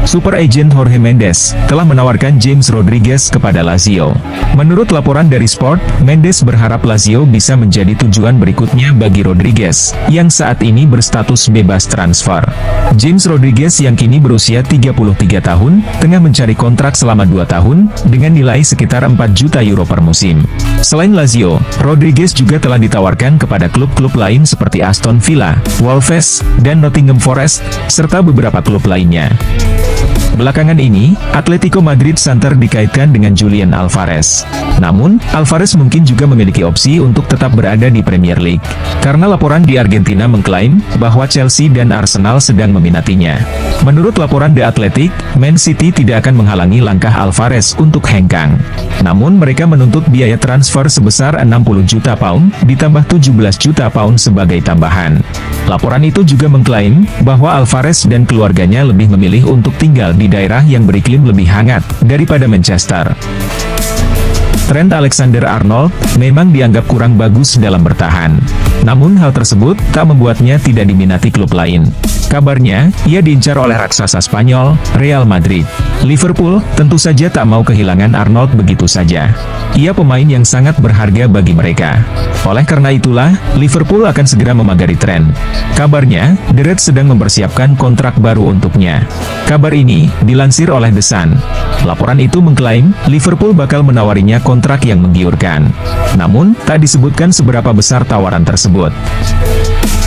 Super Agent Jorge Mendes telah menawarkan James Rodriguez kepada Lazio. Menurut laporan dari Sport, Mendes berharap Lazio bisa menjadi tujuan berikutnya bagi Rodriguez, yang saat ini berstatus bebas transfer. James Rodriguez yang kini berusia 33 tahun, tengah mencari kontrak selama 2 tahun, dengan nilai sekitar 4 juta euro per musim. Selain Lazio, Rodriguez juga telah ditawarkan kepada klub-klub lain seperti Aston Villa, Wolves, dan Nottingham Forest, serta beberapa klub lainnya. Belakangan ini, Atletico Madrid santer dikaitkan dengan Julian Alvarez. Namun, Alvarez mungkin juga memiliki opsi untuk tetap berada di Premier League. Karena laporan di Argentina mengklaim bahwa Chelsea dan Arsenal sedang meminatinya. Menurut laporan The Athletic, Man City tidak akan menghalangi langkah Alvarez untuk hengkang. Namun mereka menuntut biaya transfer sebesar 60 juta pound, ditambah 17 juta pound sebagai tambahan. Laporan itu juga mengklaim bahwa Alvarez dan keluarganya lebih memilih untuk tinggal di daerah yang beriklim lebih hangat daripada Manchester. Trent Alexander-Arnold memang dianggap kurang bagus dalam bertahan. Namun hal tersebut tak membuatnya tidak diminati klub lain. Kabarnya, ia diincar oleh raksasa Spanyol, Real Madrid. Liverpool tentu saja tak mau kehilangan Arnold begitu saja. Ia pemain yang sangat berharga bagi mereka. Oleh karena itulah, Liverpool akan segera memagari Trent. Kabarnya, The Reds sedang mempersiapkan kontrak baru untuknya. Kabar ini dilansir oleh The Sun. Laporan itu mengklaim, Liverpool bakal menawarinya kontrak yang menggiurkan. Namun, tak disebutkan seberapa besar tawaran tersebut.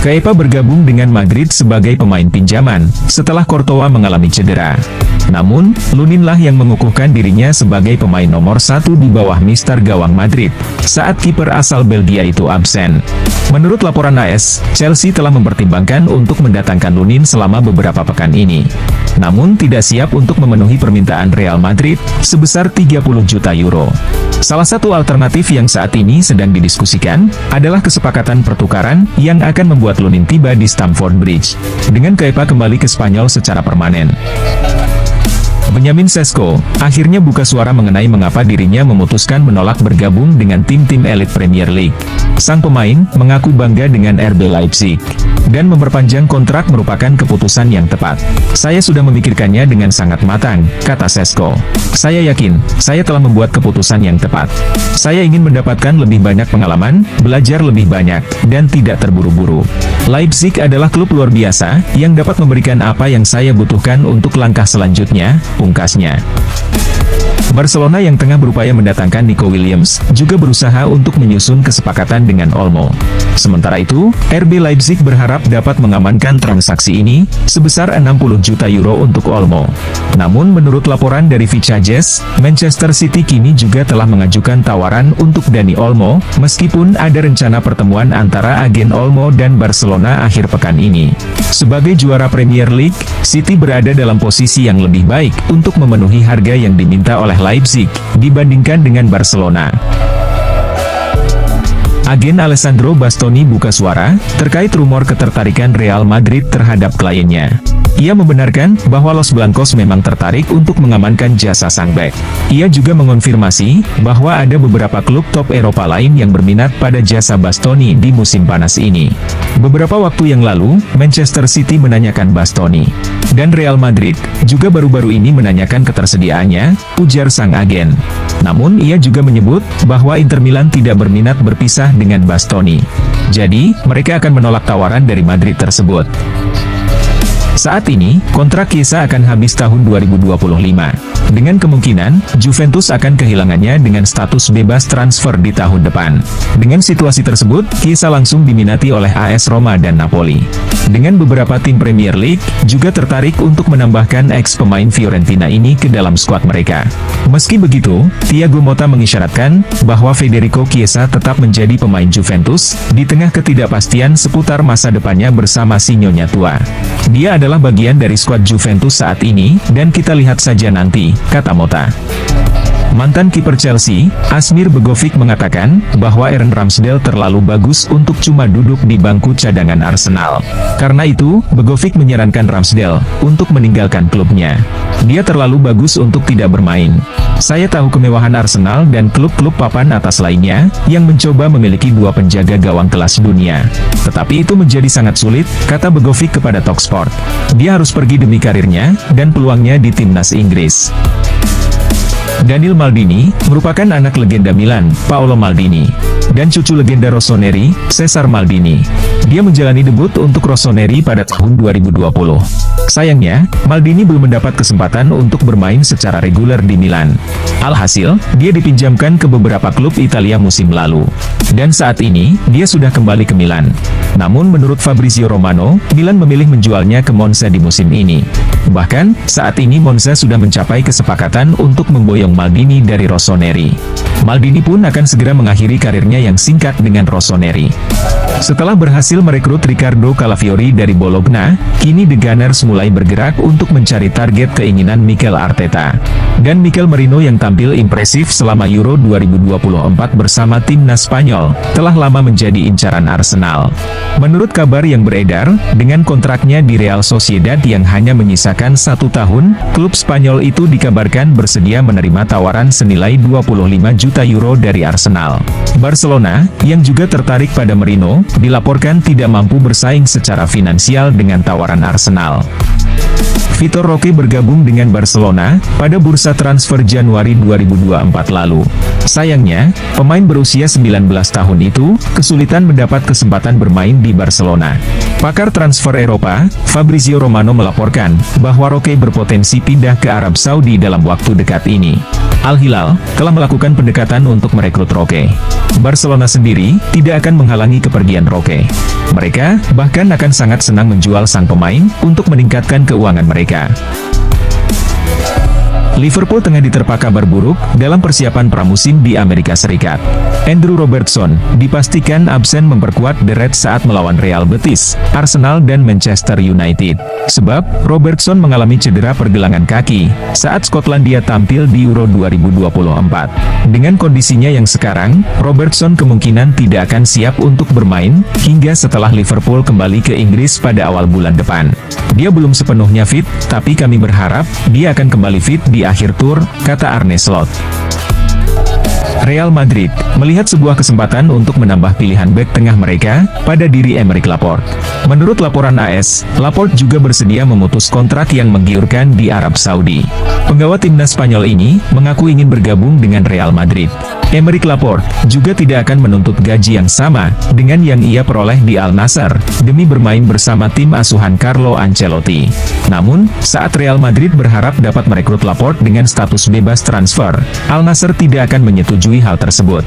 Kepa bergabung dengan Madrid sebagai pemain pinjaman, setelah Courtois mengalami cedera. Namun, Luninlah yang mengukuhkan dirinya sebagai pemain nomor 1 di bawah Mister Gawang Madrid, saat kiper asal Belgia itu absen. Menurut laporan AS, Chelsea telah mempertimbangkan untuk mendatangkan Lunin selama beberapa pekan ini. Namun tidak siap untuk memenuhi permintaan Real Madrid, sebesar 30 juta euro. Salah satu alternatif yang saat ini sedang didiskusikan, adalah kesepakatan pertukaran, yang akan membuat Lunin tiba di Stamford Bridge, dengan Kepa kembali ke Spanyol secara permanen. Benyamin Sesko akhirnya buka suara mengenai mengapa dirinya memutuskan menolak bergabung dengan tim-tim elit Premier League. Sang pemain mengaku bangga dengan RB Leipzig, dan memperpanjang kontrak merupakan keputusan yang tepat. Saya sudah memikirkannya dengan sangat matang, kata Sesko. Saya yakin, saya telah membuat keputusan yang tepat. Saya ingin mendapatkan lebih banyak pengalaman, belajar lebih banyak, dan tidak terburu-buru. Leipzig adalah klub luar biasa, yang dapat memberikan apa yang saya butuhkan untuk langkah selanjutnya, pungkasnya. Barcelona yang tengah berupaya mendatangkan Nico Williams, juga berusaha untuk menyusun kesepakatan dengan Olmo. Sementara itu, RB Leipzig berharap dapat mengamankan transaksi ini, sebesar 60 juta euro untuk Olmo. Namun menurut laporan dari Vichajes, Manchester City kini juga telah mengajukan tawaran untuk Dani Olmo, meskipun ada rencana pertemuan antara agen Olmo dan Barcelona akhir pekan ini. Sebagai juara Premier League, City berada dalam posisi yang lebih baik untuk memenuhi harga yang diminta oleh Leipzig, dibandingkan dengan Barcelona. Agen Alessandro Bastoni buka suara, terkait rumor ketertarikan Real Madrid terhadap kliennya. Ia membenarkan bahwa Los Blancos memang tertarik untuk mengamankan jasa sang bek. Ia juga mengonfirmasi bahwa ada beberapa klub top Eropa lain yang berminat pada jasa Bastoni di musim panas ini. Beberapa waktu yang lalu, Manchester City menanyakan Bastoni. Dan Real Madrid juga baru-baru ini menanyakan ketersediaannya, ujar sang agen. Namun ia juga menyebut bahwa Inter Milan tidak berminat berpisah dengan Bastoni. Jadi, mereka akan menolak tawaran dari Madrid tersebut. Saat ini, kontrak Chiesa akan habis tahun 2025. Dengan kemungkinan, Juventus akan kehilangannya dengan status bebas transfer di tahun depan. Dengan situasi tersebut, Chiesa langsung diminati oleh AS Roma dan Napoli. Dengan beberapa tim Premier League, juga tertarik untuk menambahkan ex-pemain Fiorentina ini ke dalam skuad mereka. Meski begitu, Thiago Motta mengisyaratkan bahwa Federico Chiesa tetap menjadi pemain Juventus, di tengah ketidakpastian seputar masa depannya bersama si Nyonya tua. Dia adalah bagian dari skuad Juventus saat ini, dan kita lihat saja nanti, kata Motta. Mantan kiper Chelsea, Asmir Begovic mengatakan bahwa Aaron Ramsdale terlalu bagus untuk cuma duduk di bangku cadangan Arsenal. Karena itu, Begovic menyarankan Ramsdale untuk meninggalkan klubnya. Dia terlalu bagus untuk tidak bermain. Saya tahu kemewahan Arsenal dan klub-klub papan atas lainnya yang mencoba memiliki dua penjaga gawang kelas dunia. Tetapi itu menjadi sangat sulit, kata Begovic kepada Talksport. Dia harus pergi demi karirnya dan peluangnya di timnas Inggris. Daniel Maldini, merupakan anak legenda Milan, Paolo Maldini, dan cucu legenda Rossoneri, Cesar Maldini. Dia menjalani debut untuk Rossoneri pada tahun 2020. Sayangnya, Maldini belum mendapat kesempatan untuk bermain secara reguler di Milan. Alhasil, dia dipinjamkan ke beberapa klub Italia musim lalu. Dan saat ini, dia sudah kembali ke Milan. Namun menurut Fabrizio Romano, Milan memilih menjualnya ke Monza di musim ini. Bahkan, saat ini Monza sudah mencapai kesepakatan untuk memboyong Maldini dari Rossoneri. Maldini pun akan segera mengakhiri karirnya yang singkat dengan Rossoneri. Setelah berhasil merekrut Riccardo Calafiori dari Bologna, kini The Gunners mulai bergerak untuk mencari target keinginan Mikel Arteta. Dan Mikel Merino yang tampil impresif selama Euro 2024 bersama timnas Spanyol, telah lama menjadi incaran Arsenal. Menurut kabar yang beredar, dengan kontraknya di Real Sociedad yang hanya menyisakan 1 tahun, klub Spanyol itu dikabarkan bersedia menerima tawaran senilai 25 juta euro dari Arsenal. Barcelona, yang juga tertarik pada Merino, dilaporkan tidak mampu bersaing secara finansial dengan tawaran Arsenal. Vitor Roque bergabung dengan Barcelona pada bursa transfer Januari 2024 lalu. Sayangnya, pemain berusia 19 tahun itu kesulitan mendapat kesempatan bermain di Barcelona. Pakar transfer Eropa, Fabrizio Romano melaporkan bahwa Roque berpotensi pindah ke Arab Saudi dalam waktu dekat ini. Al Hilal telah melakukan pendekatan untuk merekrut Roque. Barcelona sendiri tidak akan menghalangi kepergian Roque. Mereka bahkan akan sangat senang menjual sang pemain untuk meningkatkan keuangan mereka. Liverpool tengah diterpa kabar buruk dalam persiapan pramusim di Amerika Serikat. Andrew Robertson dipastikan absen memperkuat The Reds saat melawan Real Betis, Arsenal dan Manchester United. Sebab, Robertson mengalami cedera pergelangan kaki saat Skotlandia tampil di Euro 2024. Dengan kondisinya yang sekarang, Robertson kemungkinan tidak akan siap untuk bermain hingga setelah Liverpool kembali ke Inggris pada awal bulan depan. Dia belum sepenuhnya fit, tapi kami berharap dia akan kembali fit di akhir tur, kata Arne Slot. Real Madrid melihat sebuah kesempatan untuk menambah pilihan bek tengah mereka pada diri Aymeric Laporte. Menurut laporan AS, Laporte juga bersedia memutus kontrak yang menggiurkan di Arab Saudi. Penggawa timnas Spanyol ini mengaku ingin bergabung dengan Real Madrid. Aymeric Laporte juga tidak akan menuntut gaji yang sama dengan yang ia peroleh di Al Nassr demi bermain bersama tim asuhan Carlo Ancelotti. Namun, saat Real Madrid berharap dapat merekrut Laporte dengan status bebas transfer, Al Nassr tidak akan menyetujui hal tersebut.